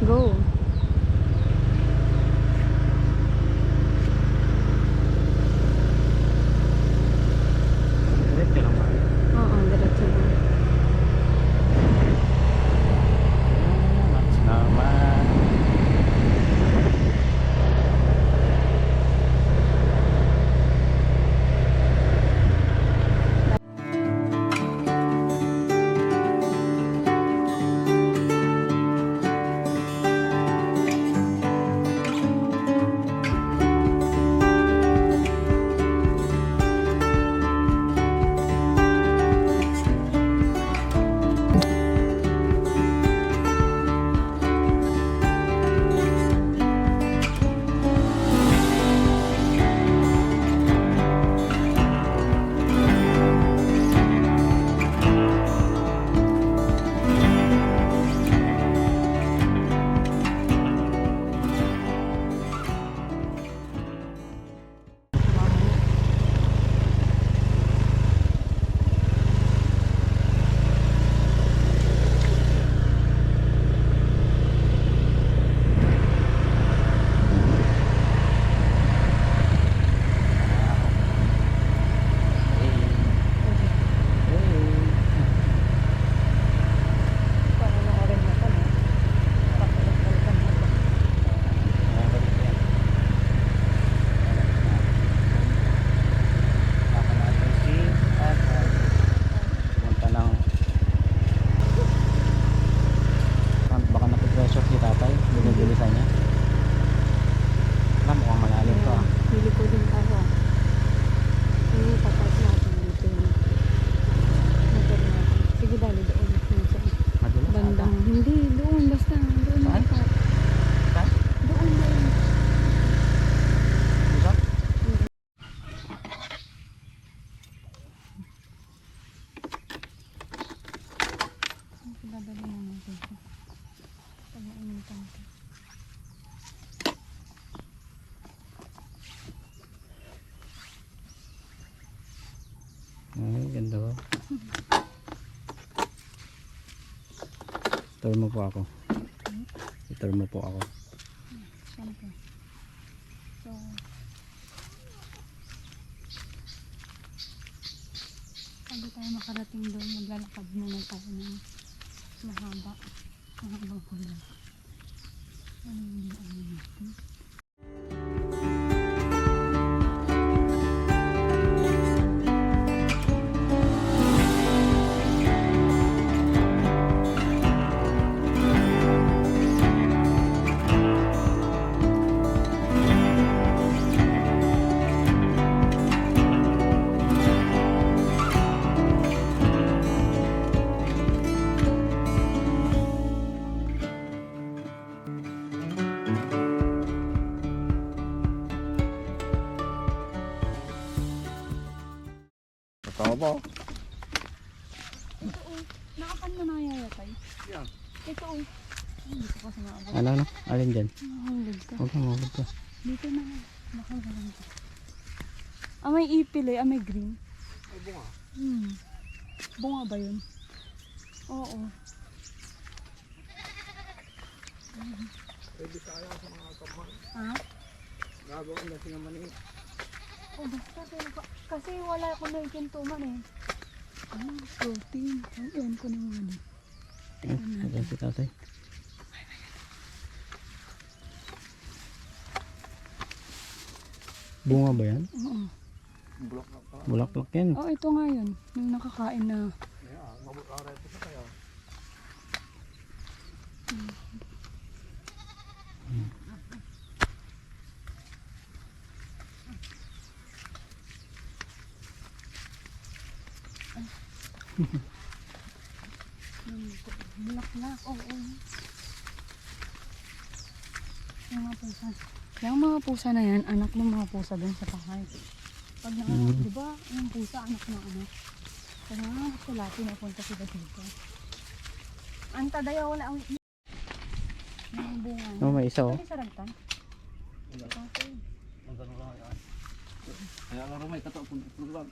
Go. Diretso lang ba? Oo, diretso lang. That's naman. Panoorin mo pa, no? Pakulit-kulitan mo pa. Tama natin si Tatay. Pumunta ng baka napipresyo si Tatay. Binibilisan niya. Mukhang malalim to ah. Hili ko din tayo. Hindi, tapat natin dito yung motor natin. Sige, dali doon. Madulas Bandang, hindi, doon, basta. Doon Saan? dapat. Saan? Doon na yun. Isa? Dadali na natin ito. Pag-mainitan ito. Ay, ganda ba? Tour mo po ako. I-tour mo po ako. Siyempre. So, bago tayo makarating doon, maglalakad muna tayo ng mahabang pula. Ano yung ano natin? Totoo po. Ito oh, nakapan mo na yayatay? Yeah. Ito oh. Hindi ko kasi maabot. Ano? Alin dyan? Mahulog ka. Huwag kang mahulog ka. Dito na. Nakagalang ka. Ah, may ipil eh. Ah, may green. Ay, bunga. Bunga ba yun? Oo. Pwede sayang sa mga kaman. Ha? Gagawin na sila mani. Oh, basta pero kasi wala ako nakikintuman eh. Ah, protein. Ang iwan ko naman eh. Ayan si Tatay. Bunga ba yan? Oo. Bulaklak yan. Oh, ito nga yun. Yung nakakain na. Bulaklak. Oo. Yung mga pusa na yan, anak ng mga pusa dun sa bahay. Pag nanganak, di ba, yung pusa, anak ng anak. Kaya nga, sila, pinapunta sila dito. Anta dayo, wala ang yung bunga. Oh, may isa oh. Pwede sa ragtan? Okay. Kaya laro may katapon program.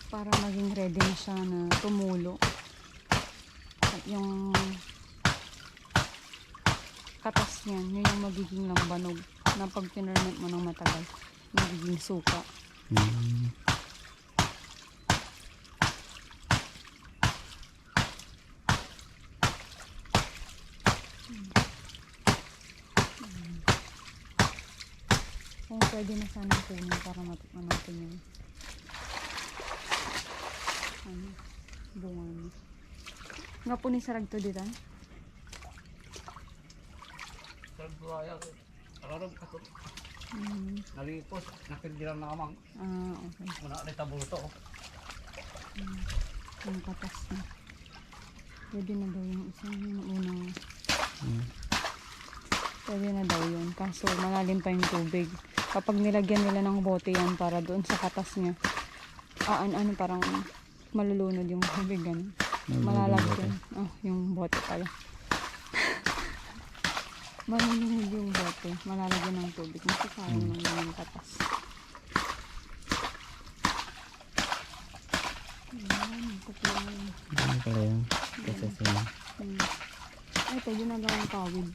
para maging ready na siya na tumulo. At yung katas niyan, yun yung magiging lambanog na pag pinerment mo ng matagal, magiging suka. Kung pwede na sana kunin para matikman natin yung bunga niya. Nga po ni sarag to dito. Nalipos, napildiran na kamang. Okay. Muna ulit tabuto. Yung katas niya. Pwede na daw yung isang yung unang. Pwede na daw yun. Kaso malalim pa yung tubig. Kapag nilagyan nila ng bote yan para doon sa katas niya, parang malulunod yung tubig. Malalagyan. Yung bote pala. Malulunod yung bote. Malalagyan ng tubig. Masasayang lang yung katas. Ito pala yun. Ano pala yun? Kasi siya. Ito, ginagawang kawid.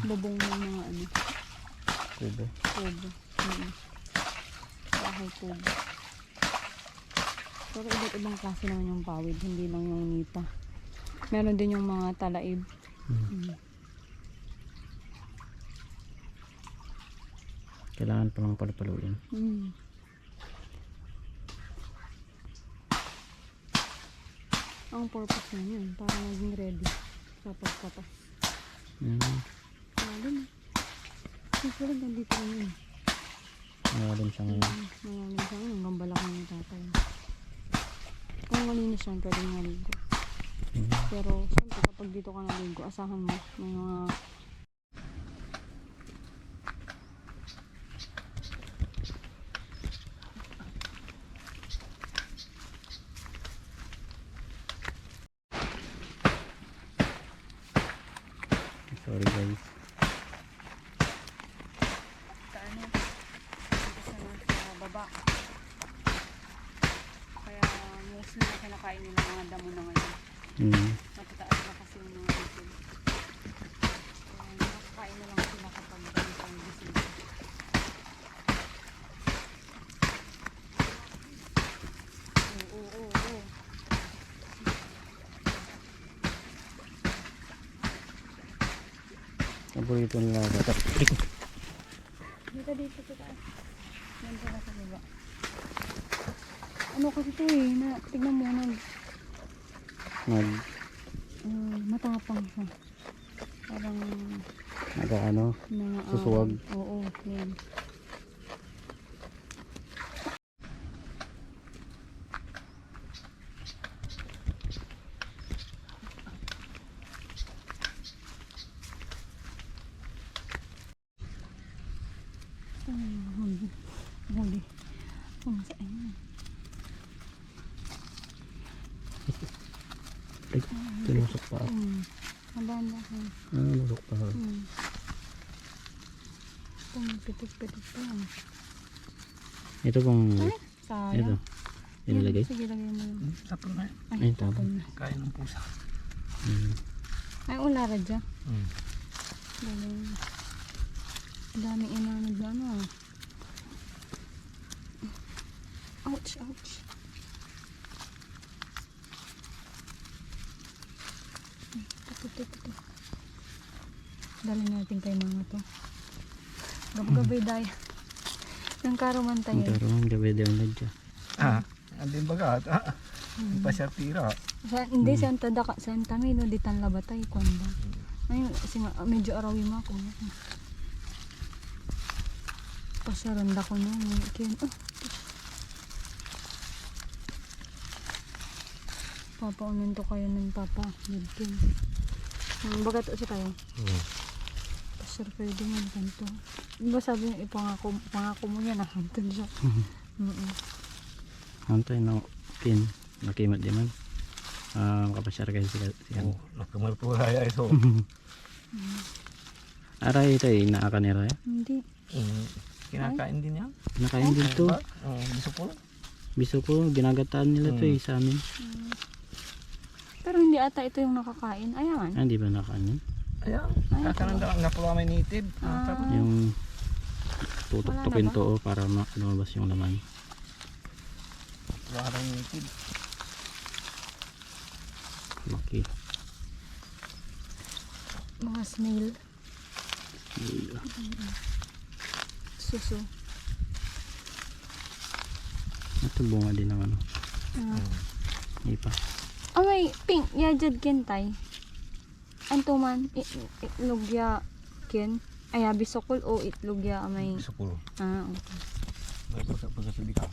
Bubong ng mga Kubo. kubo. Bahay kubo. Pero iba't ibang klase naman yung pawid, hindi lang yung nipa. Meron din yung mga talaib. Kailangan pa lang paluin. Ang purpose na yun, para maging ready sa pagkatas. Malalim. Siguro nandito rin yun. Malalim siya ngayon. Malalim siya ngayon. Hanggang balakang yung tatay. Kung malinis yan, pwedeng naligo. Pero siyempre kapag dito ka naligo, asahan mo may mga sorry guys. sa baba. Kaya mostly na kinakain nila mga damo na ngayon. Matataas na kasi yung mga gising. Kaya nakakain na lang sila kapag ganito ang gising. Oo. Paborito nila bata. Dito sa taas. Yan pala sa baba. Ano kasi ito tignan mo matapang siya. Parang susuwag. Oo, yan. Huli. Kung saan yan. Tinusok pa. Mabanda ka. Nusok pa. Pitik-pitik pa yan. Ito pong Sayang. Inilagay? Sige, lagay mo yun. Tapon na. Ay, tapon. na. Kain ng pusa. Ay, ulara dyan. Daming inanod na Ouch. Ito. Dali natin kay mga to. Gab-gabay daya. Yung karuman tayo. Pero ang gabi daw na dyan. Andin bagat. Pa siya tira. Hindi, Santa May, no, di tan labatay, kwanda. Ay, medyo arawi mo ako. Pasaranda ko na. Papaunin to kayo ng papa. Nagkin. Baga to siya tayo. Pasar kayo din yung kanto. Diba sabi niya, pangako mo yan, nahantod siya. Hantay na pin. Nakimat di man. Makapasyar kayo siya. Nakamarpura ya ito. Aray ito naaka nila ya? Hindi. Kinakain din yan. Nakain din to. Diba? Gusto po. Biso ko, ginagataan nila to sa amin. Pero hindi ata ito yung nakakain. Ayan. Ah, di ba nakain yun? Ayan. Ay, Kakaroon daw nga pala may native. Yung tutok-tukin Wala na ba? to para lumabas yung laman. Wala ka native. Okay. Mga snail. Suso. Ito bunga din ng ano. Ipa. Oh, may pink. Yajad kentay. Anto man. Itlogya ken. Ay, bisokol o itlogya may. Gusto po. Ah, okay. May pagkatubig ka.